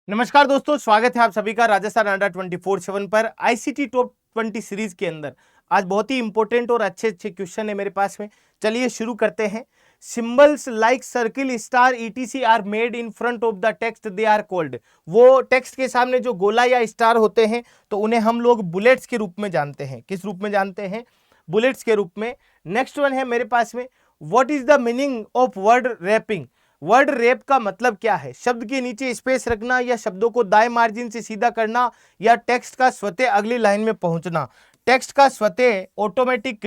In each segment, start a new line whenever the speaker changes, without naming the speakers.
नमस्कार दोस्तों, स्वागत है आप सभी का राजस्थान अंडर 24/7 पर आईसीटी टॉप 20 सीरीज के अंदर। आज बहुत ही इंपॉर्टेंट और अच्छे अच्छे क्वेश्चन है मेरे पास में। चलिए शुरू करते हैं। Symbols like circle, star, ETC are made in front of the text, they are called. वो टेक्स्ट के सामने जो गोला या स्टार होते हैं तो उन्हें हम लोग बुलेट्स के रूप में जानते हैं। किस रूप में जानते हैं? बुलेट्स के रूप में। नेक्स्ट वन है मेरे पास में, what is the meaning of word wrapping. Word wrap का मतलब क्या है? शब्द के नीचे स्पेस रखना या शब्दों को दाएं मार्जिन से सीधा करना या टेक्स्ट का स्वतः अगली लाइन में पहुंचना। टेक्स्ट का स्वतः ऑटोमेटिक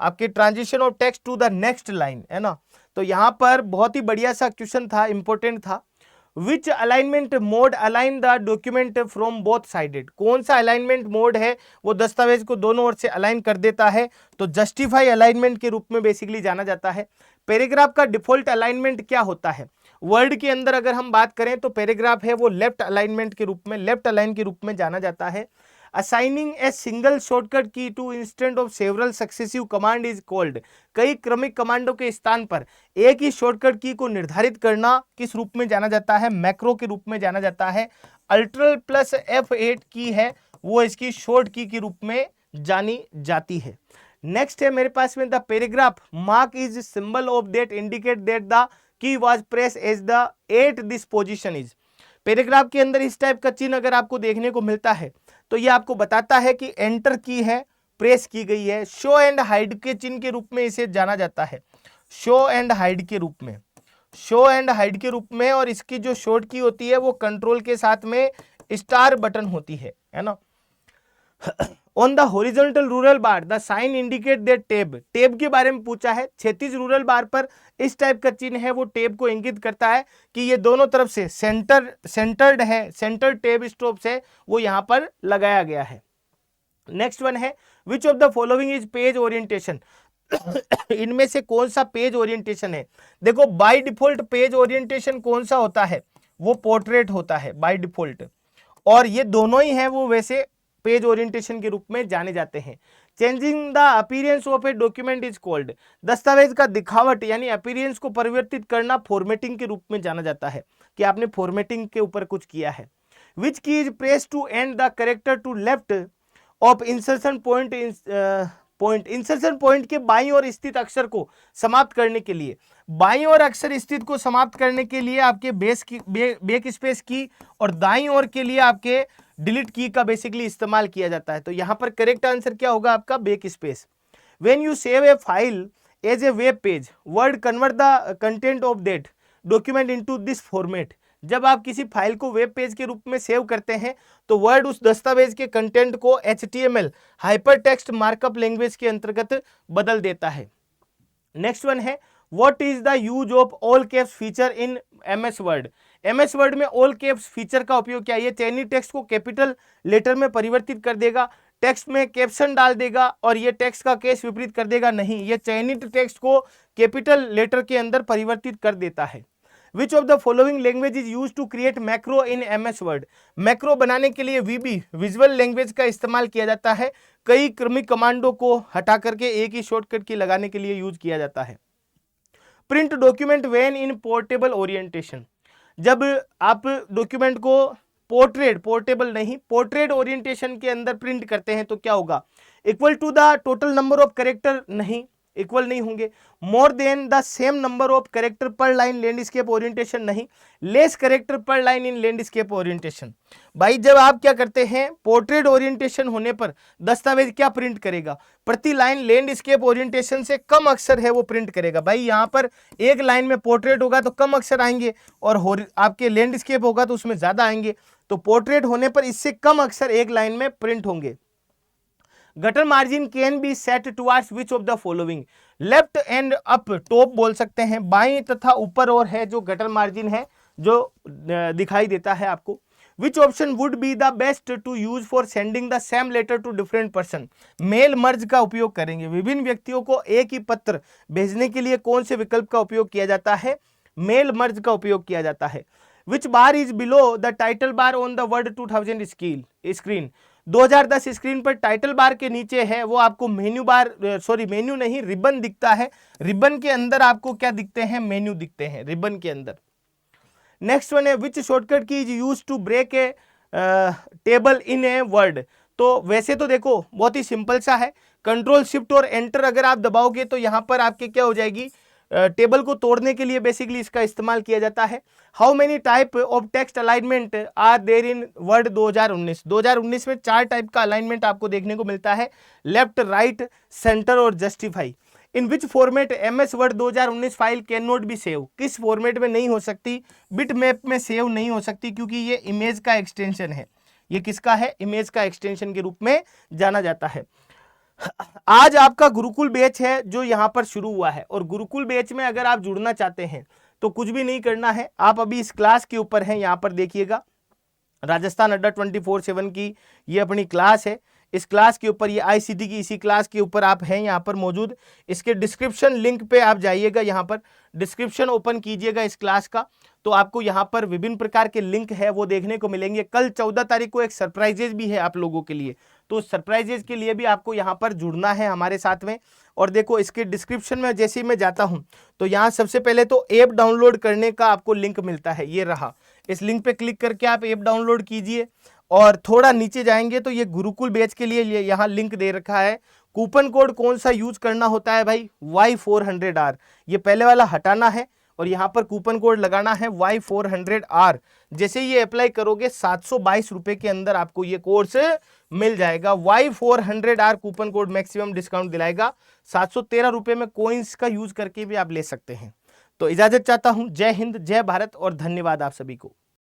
आपके transition of text to the next line, है ना। तो यहां पर बहुत ही बढ़िया सा क्वेश्चन था, इंपॉर्टेंट था। Which alignment mode align the document from both sided. कौन सा अलाइनमेंट मोड है वो दस्तावेज को दोनों ओर से अलाइन कर देता है? तो जस्टिफाई अलाइनमेंट के रूप में बेसिकली जाना जाता है। पैराग्राफ का डिफॉल्ट अलाइनमेंट क्या होता है? वर्ड के अंदर अगर हम बात करें तो पैराग्राफ है वो लेफ्ट अलाइनमेंट के रूप में, लेफ्ट अलाइन के रूप में जाना जाता है। Assigning a single shortcut key to instant of several successive command is called. कई क्रमिक कमांडों के स्थान पर एक ही शॉर्टकट की को निर्धारित करना किस रूप में जाना जाता है? मैक्रो के रूप में जाना जाता है। अल्ट्रल प्लस F8 की है वो इसकी शॉर्ट की के रूप में जानी जाती है। नेक्स्ट है मेरे पास में, the paragraph mark is symbol of that indicate that the key was press as the at this position is. Paragraph के अंदर इस टाइप का चिन्ह अगर आपको देखने को मिलता है तो ये आपको बताता है कि एंटर की है, प्रेस की गई है। शो एंड हाइड के चिन्ह के रूप में इसे जाना जाता है, शो एंड हाइड के रूप में, शो एंड हाइड के रूप में। और इसकी जो शॉर्ट की होती है वो कंट्रोल के साथ में स्टार बटन होती है ना। On the horizontal ruler bar the sign indicate that tab. Tab के बारे में पूछा है। क्षैतिज रूरल बार पर इस टाइप का चिन्ह है वो टैब को इंगित करता है कि ये दोनों तरफ से सेंटर्ड है, सेंटर टैब स्टॉप्स है वो यहाँ पर लगाया गया है। नेक्स्ट वन है, which of the following is page orientation. इनमें से कौन सा पेज ओरिएंटेशन है? देखो बाय डिफॉल्ट पेज ओरिएंटेशन कौन सा होता है? वो पोर्ट्रेट होता है बाय डिफॉल्ट। और ये दोनों ही हैं वो वैसे पेज ओरिएंटेशन के रूप में जाने जाते हैं। Changing the appearance of a document is called. दस्तावेज का दिखावट यानी अपीयरेंस को परिवर्तित करना फॉर्मेटिंग के रूप में जाना जाता है कि आपने फॉर्मेटिंग के ऊपर कुछ किया है। Which key is press to end the character to left of insertion point. Insertion point के बाईं ओर स्थित अक्षर को समाप्त करने के लिए, बाईं ओर अक्षर स्थित को समाप्त करने के लिए आपके बैक स्पेस की और दाईं ओर के लिए आपके डिलीट की का बेसिकली इस्तेमाल किया जाता है। तो यहां पर करेक्ट आंसर क्या होगा आपका? Backspace. When you save a file as a web page, word convert the content of that document into this format. जब आप किसी फाइल को वेब पेज के रूप में सेव करते हैं तो वर्ड उस दस्तावेज के कंटेंट को HTML हाइपरटेक्स्ट मार्कअप लैंग्वेज के अंतर्गत बदल देता है। नेक्स्ट वन है, what is the use of all caps feature in MS word. MS word में ऑल कैप्स फीचर का उपयोग क्या है? ये चयनित टेक्स्ट को कैपिटल लेटर में परिवर्तित कर देगा, टेक्स्ट में कैप्शन डाल देगा और ये टेक्स्ट का केस विपरीत कर देगा नहीं, ये चयनित टेक्स्ट को कैपिटल लेटर के अंदर परिवर्तित कर देता है। Which of the following language is use to create macro in MS word. Macro बनाने के लिए VB विजुअल लैंग्वेज का इस्तेमाल किया जाता है। कई क्रमिक कमांडों को हटा करके एक ही शॉर्टकट की लगाने के लिए यूज किया जाता है। Print document when in portable orientation. जब आप डॉक्यूमेंट को पोर्टेबल नहीं, पोर्ट्रेट ओरिएंटेशन के अंदर प्रिंट करते हैं तो क्या होगा? Equal to the total number of character, नहीं, इक्वल नहीं होंगे। More than the same number of character per line landscape orientation, नहीं, less character per line in landscape orientation. भाई जब आप क्या करते हैं, पोर्ट्रेट ओरिएंटेशन होने पर दस्तावेज क्या प्रिंट करेगा? प्रति लाइन लैंडस्केप ओरिएंटेशन से कम अक्षर है वो प्रिंट करेगा। भाई यहाँ पर एक लाइन में पोर्ट्रेट होगा तो कम अक्षर आएंगे और आपके लैंडस्केप होगा तो उसमें ज्यादा आएंगे। तो पोर्ट्रेट होने पर इससे कम अक्षर एक लाइन में प्रिंट होंगे। Gutter margin can be set towards which of the following. Left and up, top बोल सकते हैं, बाएं तथा ऊपर और है जो गटर मार्जिन है जो दिखाई देता है आपको। Which option would be the best to use for sending the same letter to different person. Mail merge का उपयोग करेंगे, विभिन्न व्यक्तियों को एक ही पत्र भेजने के लिए कौन से विकल्प का उपयोग किया जाता है? मेल मर्ज का उपयोग किया जाता है। Which bar is below the title bar on the Word 2000 screen. 2010 screen पर टाइटल बार के नीचे है वो आपको मेन्यू बार, मेन्यू नहीं, रिबन दिखता है। रिबन के अंदर आपको क्या दिखते हैं? मेन्यू दिखते हैं रिबन के अंदर। नेक्स्ट वन है which shortcut key is use to break a table in a word. तो वैसे तो देखो बहुत ही सिंपल सा है, कंट्रोल शिफ्ट और एंटर अगर आप दबाओगे तो यहां पर आपके क्या हो जाएगी, टेबल को तोड़ने के लिए बेसिकली इसका इस्तेमाल किया जाता है। How many type of text alignment are there in word 2019। 2019 में 4 टाइप का अलाइनमेंट आपको देखने को मिलता है, लेफ्ट, राइट, सेंटर और justify. In which format MS word 2019 file can not be save. किस फॉर्मेट में नहीं हो सकती, बिट मैप में सेव नहीं हो सकती, क्योंकि ये इमेज का एक्सटेंशन है। ये किसका है, इमेज का एक्सटेंशन के रूप में जाना जाता है। आज आपका गुरुकुल बैच है जो यहाँ पर शुरू हुआ है, और गुरुकुल बैच में अगर आप जुड़ना चाहते हैं तो कुछ भी नहीं करना है, आप अभी इस क्लास के ऊपर हैं, यहाँ पर देखिएगा राजस्थान अड्डा 24/7 की ये अपनी क्लास है। इस क्लास के ऊपर, ये ICT की इसी क्लास के ऊपर आप हैं यहाँ पर मौजूद। इसके डिस्क्रिप्शन लिंक पे आप जाइएगा, यहाँ पर डिस्क्रिप्शन ओपन कीजिएगा इस क्लास का, तो आपको यहाँ पर विभिन्न प्रकार के लिंक है वो देखने को मिलेंगे। कल 14 तारीख को एक सरप्राइजेज भी है आप लोगों के लिए, तो सरप्राइजेज के लिए भी आपको यहाँ पर जुड़ना है हमारे साथ में। और देखो इसके डिस्क्रिप्शन में जैसे ही मैं जाता हूँ तो यहाँ सबसे पहले तो ऐप डाउनलोड करने का आपको लिंक मिलता है, ये रहा। इस लिंक पे क्लिक करके आप ऐप डाउनलोड कीजिए, और थोड़ा नीचे जाएंगे तो ये गुरुकुल बैच के लिए यहाँ लिंक दे रखा है। कूपन कोड कौन सा यूज करना होता है भाई, Y400R। ये पहले वाला हटाना है और यहाँ पर कूपन कोड लगाना है Y400R। जैसे ये अप्लाई करोगे 722 रुपए के अंदर आपको ये कोर्स मिल जाएगा। Y400R coupon code maximum discount दिलाएगा, 713 रुपए में कोइंस का यूज करके भी आप ले सकते हैं। तो इजाजत चाहता हूं, जय हिंद, जय भारत और धन्यवाद आप सभी को।